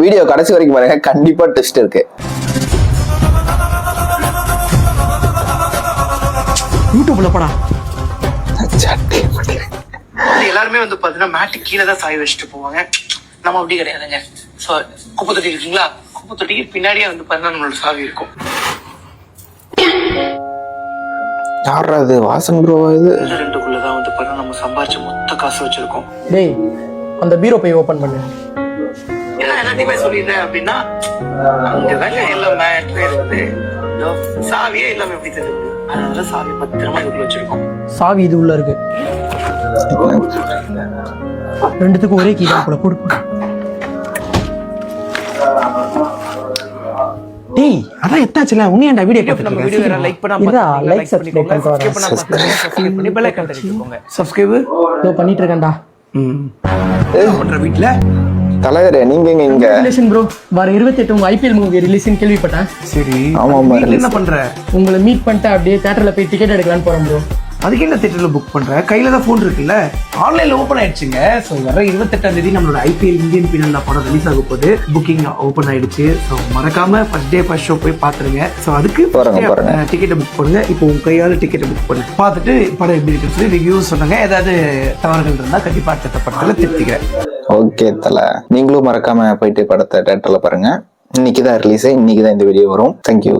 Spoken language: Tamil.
வீடியோ கடைசி வரைக்கும் பாருங்க, கண்டிப்பா ட்விஸ்ட் இருக்கு. யூடியூப்ல போடா. எல்லாருமே வந்து பாத்தீங்கன்னா மேட்டு கீழே தான் சாய் வச்சுட்டு போவாங்க. நம்ம அப்படி கிடையாதுங்க. ஸோ குப்பை தொட்டி இருக்குங்களா, குப்பை தொட்டிக்கு பின்னாடியே வந்து பாத்தீங்கன்னா நம்மளோட சாவி இருக்கும். யாரா இது? வாசன் ப்ரோவா இது? இந்த ரெண்டுக்குள்ளதான் வந்து பாத்தீங்கன்னா நம்ம சம்பாரிச்ச மொத்த காசு வச்சிருக்கோம். டேய், அந்த பீரோ போய் ஓபன் பண்ணு. ஏன்னா எல்லாத்தையுமே சொல்லிடுறேன் அப்படின்னா அங்கதாங்க எல்லாம் மேட்ரு இருக்குது. சாவியே எல்லாமே எப்படி தெரியுது, அதனால சாவி பத்திரமா இதுக்குள்ள வச்சிருக்கோம். சாவி இது உள்ள இருக்கு. ரெண்டுத்துக்கும் ஒரே கீ தான் போல. போடு. டேய், அதான் எத்தாச்சுல உன்னையேண்டா வீடியோ பார்த்துட்டு நம்ம வீடியோ வேற லைக் பண்ணா லைக் சப்ஸ்கிரைப் பண்ணி பெல் ஐகான் தட்டிக்கோங்க. சப்ஸ்கிரைப் இதோ பண்ணிட்டு இருக்கேன்டா. பண்ற வீட்ல தலைவரே, நீங்க இங்க ரிலேஷன் ப்ரோ வர 28 உங்க ஐபிஎல் மூவி ரிலீஸ்னு கேள்விப்பட்டேன். சரி, ஆமா, என்ன பண்ற? உங்களை மீட் பண்ணிட்டு அப்படியே தியேட்டர்ல போய் டிக்கெட் எடுக்கலான்னு போறோம் ப்ரோ. அதுக்கு என்ன தியேட்டர்ல புக் பண்ற? கையில தான் போன் இருக்குல்ல, ஆன்லைன்ல ஓபன் ஆயிடுச்சுங்க. ஸோ வர 28ஆம் தேதி நம்மளோட ஐபிஎல் இந்தியன் பின்னல் படம் ரிலீஸ் ஆக போகுது. புக்கிங் ஓபன் ஆயிடுச்சு. ஸோ மறக்காம ஃபர்ஸ்ட் டே ஃபர்ஸ்ட் ஷோ போய் பாத்துருங்க. ஸோ அதுக்கு டிக்கெட்டை புக் பண்ணுங்க. இப்போ உங்க கையால டிக்கெட்டை புக் பண்ணு, பார்த்துட்டு படம் எப்படி இருக்குன்னு சொல்லி ரிவ்யூஸ் சொன்னாங்க. ஏதாவது தவறுகள் இருந்தா கண்டிப்பா அடுத்த படத்துல திருத்திக்கிறேன். ஓகே தல, நீங்களும் மறக்காம போயிட்டு படத்தை தியேட்டர்ல பாருங்க. இன்னைக்குதான் ரிலீஸ், இன்னைக்குதான் இந்த வீடியோ வரும். தேங்க்யூ.